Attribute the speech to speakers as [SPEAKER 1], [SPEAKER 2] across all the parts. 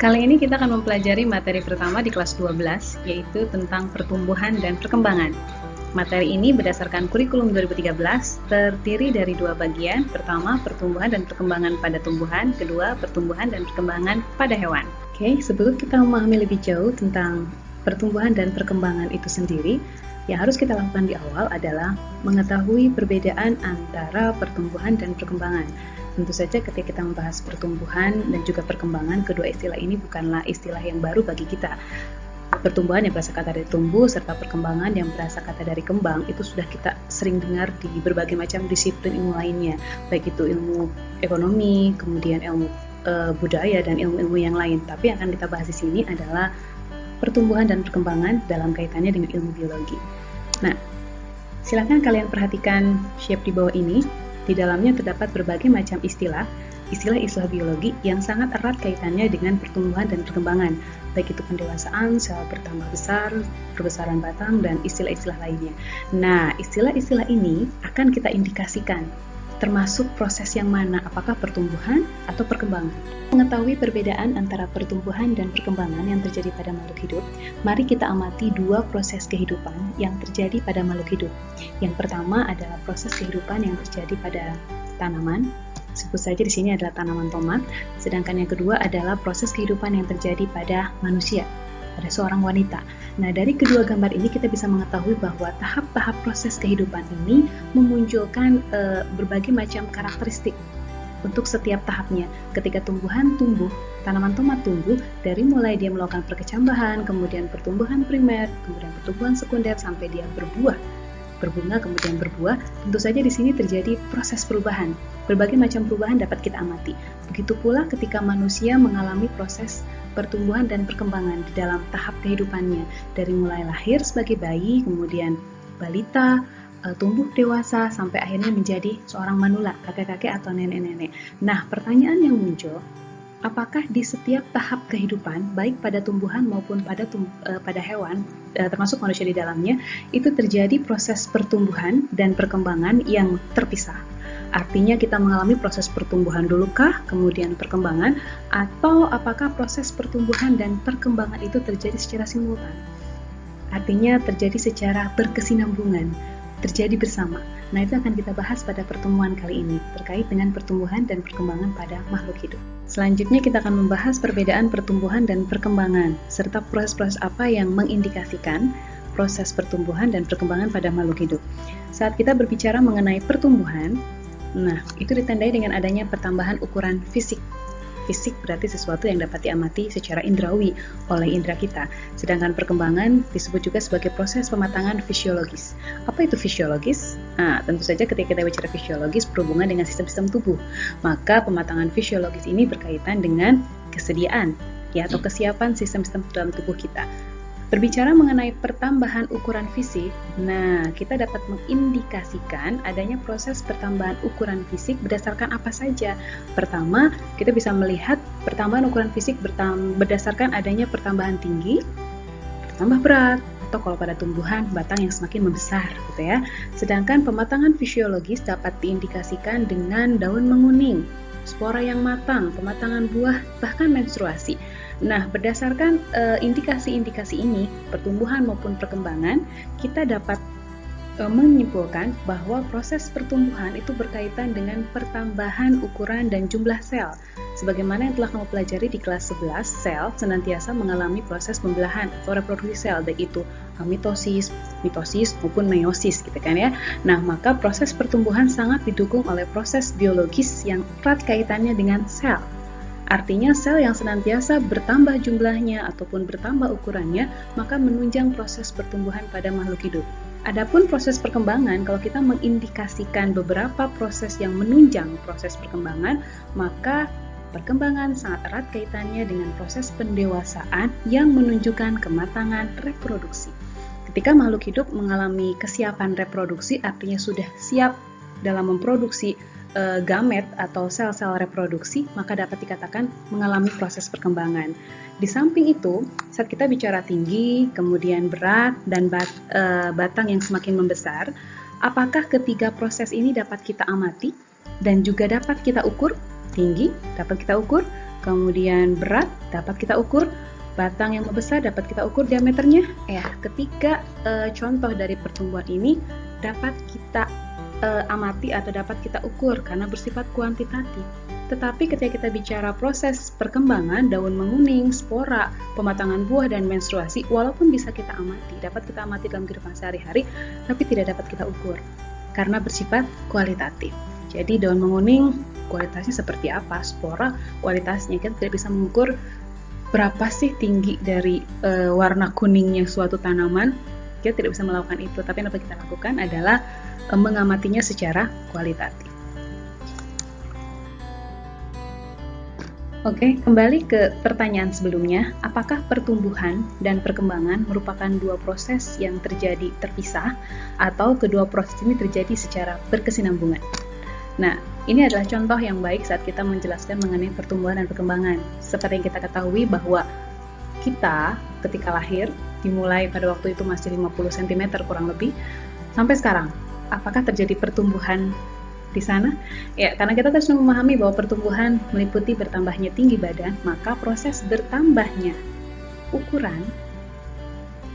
[SPEAKER 1] Kali ini kita akan mempelajari materi pertama di kelas 12, yaitu tentang pertumbuhan dan perkembangan. Materi ini berdasarkan kurikulum 2013, terdiri dari dua bagian. Pertama, pertumbuhan dan perkembangan pada tumbuhan. Kedua, pertumbuhan dan perkembangan pada hewan. Oke, sebelum kita memahami lebih jauh tentang pertumbuhan dan perkembangan itu sendiri, yang harus kita lakukan di awal adalah mengetahui perbedaan antara pertumbuhan dan perkembangan. Tentu saja ketika kita membahas pertumbuhan dan juga perkembangan, kedua istilah ini bukanlah istilah yang baru bagi kita. Pertumbuhan yang berasal kata dari tumbuh, serta perkembangan yang berasal kata dari kembang, itu sudah kita sering dengar di berbagai macam disiplin ilmu lainnya, baik itu ilmu ekonomi, kemudian ilmu budaya, dan ilmu-ilmu yang lain. Tapi yang akan kita bahas di sini adalah pertumbuhan dan perkembangan dalam kaitannya dengan ilmu biologi. Nah, silakan kalian perhatikan shape di bawah ini. Di dalamnya terdapat berbagai macam istilah biologi yang sangat erat kaitannya dengan pertumbuhan dan perkembangan, baik itu pendewasaan, sel bertambah besar, perbesaran batang, dan istilah-istilah lainnya. Nah, istilah-istilah ini akan kita indikasikan termasuk proses yang mana, apakah pertumbuhan atau perkembangan. Mengetahui perbedaan antara pertumbuhan dan perkembangan yang terjadi pada makhluk hidup, mari kita amati dua proses kehidupan yang terjadi pada makhluk hidup. Yang pertama adalah proses kehidupan yang terjadi pada tanaman, sebut saja di sini adalah tanaman tomat, sedangkan yang kedua adalah proses kehidupan yang terjadi pada manusia, pada seorang wanita. Nah, dari kedua gambar ini kita bisa mengetahui bahwa tahap-tahap proses kehidupan ini memunculkan berbagai macam karakteristik untuk setiap tahapnya. Ketika tumbuhan tumbuh, tanaman tomat tumbuh, dari mulai dia melakukan perkecambahan, kemudian pertumbuhan primer, kemudian pertumbuhan sekunder, sampai dia berbuah, berbunga, kemudian berbuah. Tentu saja di sini terjadi proses perubahan. Berbagai macam perubahan dapat kita amati. Begitu pula ketika manusia mengalami proses pertumbuhan dan perkembangan di dalam tahap kehidupannya, dari mulai lahir sebagai bayi, kemudian balita, tumbuh dewasa, sampai akhirnya menjadi seorang manula, kakek-kakek atau nenek-nenek. Nah, pertanyaan yang muncul, apakah di setiap tahap kehidupan, baik pada tumbuhan maupun pada hewan, termasuk manusia di dalamnya, itu terjadi proses pertumbuhan dan perkembangan yang terpisah? Artinya kita mengalami proses pertumbuhan dulukah, kemudian perkembangan, atau apakah proses pertumbuhan dan perkembangan itu terjadi secara simultan? Artinya terjadi secara berkesinambungan, terjadi bersama. Nah, itu akan kita bahas pada pertemuan kali ini, terkait dengan pertumbuhan dan perkembangan pada makhluk hidup. Selanjutnya kita akan membahas perbedaan pertumbuhan dan perkembangan, serta proses-proses apa yang mengindikasikan proses pertumbuhan dan perkembangan pada makhluk hidup. Saat kita berbicara mengenai pertumbuhan, nah, itu ditandai dengan adanya pertambahan ukuran fisik. Fisik berarti sesuatu yang dapat diamati secara indrawi oleh indera kita. Sedangkan perkembangan disebut juga sebagai proses pematangan fisiologis. Apa itu fisiologis? Nah, tentu saja ketika kita bicara fisiologis berhubungan dengan sistem-sistem tubuh. Maka pematangan fisiologis ini berkaitan dengan kesediaan, ya, atau kesiapan sistem-sistem dalam tubuh kita. Berbicara mengenai pertambahan ukuran fisik, nah, kita dapat mengindikasikan adanya proses pertambahan ukuran fisik berdasarkan apa saja. Pertama, kita bisa melihat pertambahan ukuran fisik berdasarkan adanya pertambahan tinggi, bertambah berat, atau kalau pada tumbuhan, batang yang semakin membesar, gitu ya. Sedangkan pematangan fisiologis dapat diindikasikan dengan daun menguning, spora yang matang, pematangan buah, bahkan menstruasi. Nah, berdasarkan indikasi-indikasi ini, pertumbuhan maupun perkembangan, kita dapat menyimpulkan bahwa proses pertumbuhan itu berkaitan dengan pertambahan ukuran dan jumlah sel. Sebagaimana yang telah kamu pelajari di kelas 11, sel senantiasa mengalami proses pembelahan atau reproduksi sel, baik itu mitosis maupun meiosis, gitu kan ya. Nah, maka proses pertumbuhan sangat didukung oleh proses biologis yang erat kaitannya dengan sel. Artinya sel yang senantiasa bertambah jumlahnya ataupun bertambah ukurannya, maka menunjang proses pertumbuhan pada makhluk hidup. Adapun proses perkembangan, kalau kita mengindikasikan beberapa proses yang menunjang proses perkembangan, maka perkembangan sangat erat kaitannya dengan proses pendewasaan yang menunjukkan kematangan reproduksi. Ketika makhluk hidup mengalami kesiapan reproduksi, artinya sudah siap dalam memproduksi gamet atau sel-sel reproduksi, maka dapat dikatakan mengalami proses perkembangan. Di samping itu, saat kita bicara tinggi, kemudian berat, dan batang yang semakin membesar, apakah ketiga proses ini dapat kita amati dan juga dapat kita ukur? Tinggi dapat kita ukur, kemudian berat dapat kita ukur, batang yang membesar dapat kita ukur diameternya. Ketiga contoh dari pertumbuhan ini dapat kita amati atau dapat kita ukur karena bersifat kuantitatif. Tetapi ketika kita bicara proses perkembangan, daun menguning, spora, pematangan buah, dan menstruasi, walaupun bisa kita amati, dapat kita amati dalam kehidupan sehari-hari, tapi tidak dapat kita ukur karena bersifat kualitatif. Jadi daun menguning kualitasnya seperti apa, spora kualitasnya, kita tidak bisa mengukur berapa sih tinggi dari warna kuningnya suatu tanaman. Kita tidak bisa melakukan itu, tapi yang dapat kita lakukan adalah mengamatinya secara kualitatif. Oke, kembali ke pertanyaan sebelumnya, apakah pertumbuhan dan perkembangan merupakan dua proses yang terjadi terpisah atau kedua proses ini terjadi secara berkesinambungan? Nah, ini adalah contoh yang baik saat kita menjelaskan mengenai pertumbuhan dan perkembangan. Seperti yang kita ketahui bahwa kita ketika lahir, dimulai pada waktu itu masih 50 cm kurang lebih, sampai sekarang, apakah terjadi pertumbuhan di sana? Ya, karena kita harus memahami bahwa pertumbuhan meliputi bertambahnya tinggi badan, maka proses bertambahnya ukuran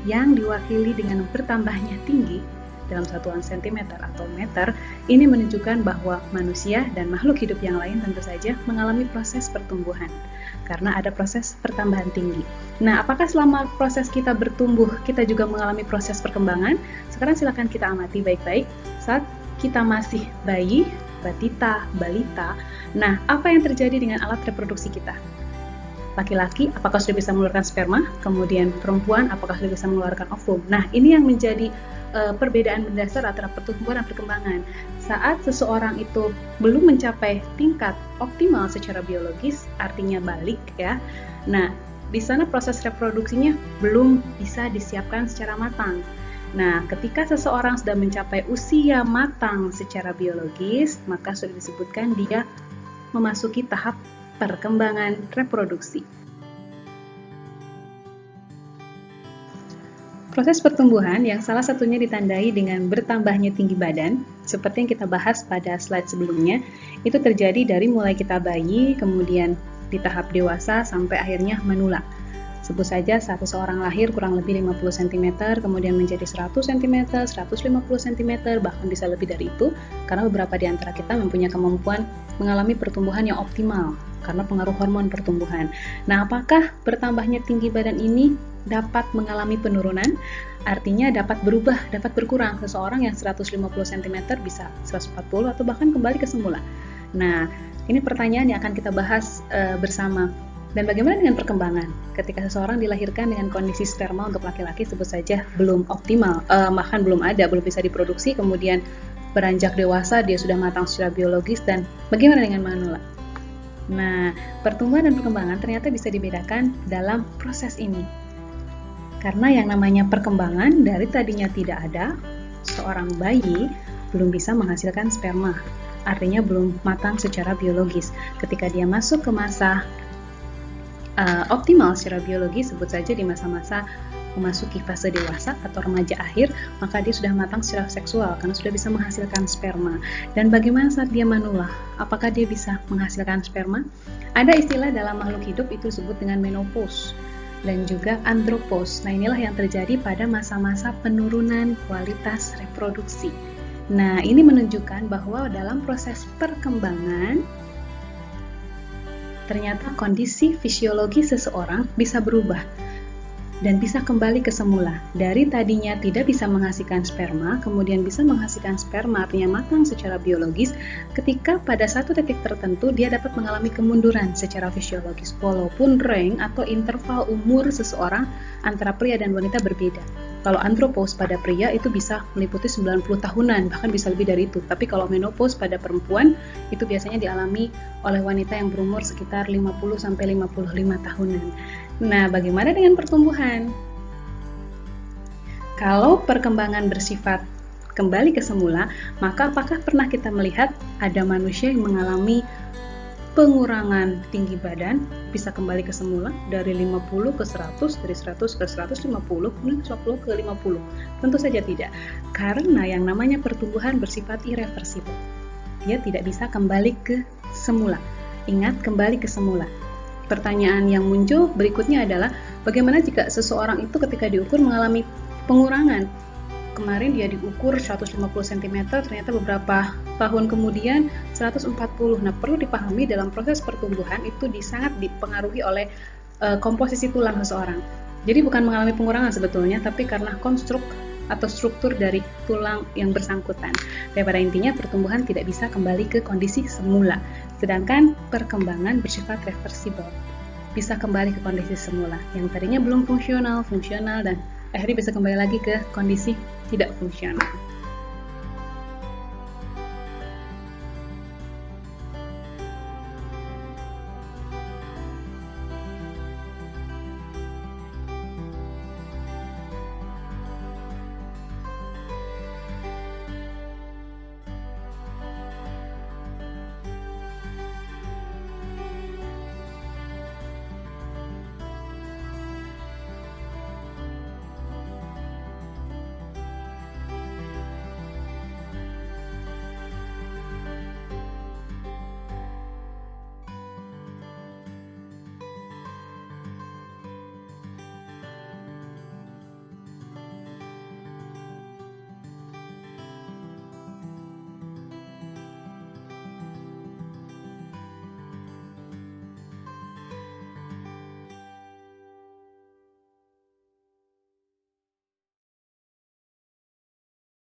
[SPEAKER 1] yang diwakili dengan bertambahnya tinggi dalam satuan sentimeter atau meter, ini menunjukkan bahwa manusia dan makhluk hidup yang lain tentu saja mengalami proses pertumbuhan karena ada proses pertambahan tinggi. Nah, apakah selama proses kita bertumbuh kita juga mengalami proses perkembangan? Sekarang silakan kita amati baik-baik saat kita masih bayi, batita, balita. Nah, apa yang terjadi dengan alat reproduksi kita? Laki-laki apakah sudah bisa mengeluarkan sperma? Kemudian perempuan apakah sudah bisa mengeluarkan ovum? Nah, ini yang menjadi perbedaan mendasar antara pertumbuhan dan perkembangan. Saat seseorang itu belum mencapai tingkat optimal secara biologis, artinya balik ya. Nah, di sana proses reproduksinya belum bisa disiapkan secara matang. Nah, ketika seseorang sudah mencapai usia matang secara biologis, maka sudah disebutkan dia memasuki tahap perkembangan reproduksi. Proses pertumbuhan yang salah satunya ditandai dengan bertambahnya tinggi badan, seperti yang kita bahas pada slide sebelumnya, itu terjadi dari mulai kita bayi, kemudian di tahap dewasa, sampai akhirnya manula. Sebut saja saat seseorang lahir kurang lebih 50 cm, kemudian menjadi 100 cm, 150 cm, bahkan bisa lebih dari itu, karena beberapa di antara kita mempunyai kemampuan mengalami pertumbuhan yang optimal, karena pengaruh hormon pertumbuhan. Nah, apakah bertambahnya tinggi badan ini dapat mengalami penurunan? Artinya dapat berubah, dapat berkurang. Seseorang yang 150 cm bisa 140 atau bahkan kembali ke semula. Nah, ini pertanyaan yang akan kita bahas bersama. Dan bagaimana dengan perkembangan? Ketika seseorang dilahirkan dengan kondisi sperma untuk laki-laki sebut saja belum optimal, bahkan belum ada, belum bisa diproduksi, kemudian beranjak dewasa, dia sudah matang secara biologis, dan bagaimana dengan manula? Nah, pertumbuhan dan perkembangan ternyata bisa dibedakan dalam proses ini. Karena yang namanya perkembangan dari tadinya tidak ada, seorang bayi belum bisa menghasilkan sperma, artinya belum matang secara biologis. Ketika dia masuk ke masa optimal secara biologi, sebut saja di masa-masa memasuki fase dewasa atau remaja akhir, maka dia sudah matang secara seksual karena sudah bisa menghasilkan sperma. Dan bagaimana saat dia manula? Apakah dia bisa menghasilkan sperma? Ada istilah dalam makhluk hidup itu disebut dengan menopause dan juga andropause. Nah, inilah yang terjadi pada masa-masa penurunan kualitas reproduksi. Nah, ini menunjukkan bahwa dalam proses perkembangan ternyata kondisi fisiologi seseorang bisa berubah dan bisa kembali ke semula. Dari tadinya tidak bisa menghasilkan sperma, kemudian bisa menghasilkan sperma, artinya matang secara biologis, ketika pada satu titik tertentu dia dapat mengalami kemunduran secara fisiologis, walaupun range atau interval umur seseorang antara pria dan wanita berbeda. Kalau andropause pada pria itu bisa meliputi 90 tahunan, bahkan bisa lebih dari itu. Tapi kalau menopause pada perempuan itu biasanya dialami oleh wanita yang berumur sekitar 50-55 tahunan. Nah, bagaimana dengan pertumbuhan? Kalau perkembangan bersifat kembali ke semula, maka apakah pernah kita melihat ada manusia yang mengalami pengurangan tinggi badan bisa kembali ke semula dari 50 ke 100, dari 100 ke 150, kemudian 150 ke 50? Tentu saja tidak, karena yang namanya pertumbuhan bersifat irreversibel. Dia tidak bisa kembali ke semula. Ingat, kembali ke semula. pertanyaan yang muncul berikutnya adalah bagaimana jika seseorang itu ketika diukur mengalami pengurangan. Kemarin dia diukur 150 cm, ternyata beberapa tahun kemudian 140. Nah, perlu dipahami dalam proses pertumbuhan itu sangat dipengaruhi oleh komposisi tulang seseorang. Jadi bukan mengalami pengurangan sebetulnya, tapi karena konstruk atau struktur dari tulang yang bersangkutan. Dan pada intinya pertumbuhan tidak bisa kembali ke kondisi semula, sedangkan perkembangan bersifat reversibel. Bisa kembali ke kondisi semula, yang tadinya belum fungsional, dan akhirnya bisa kembali lagi ke kondisi tidak fungsional.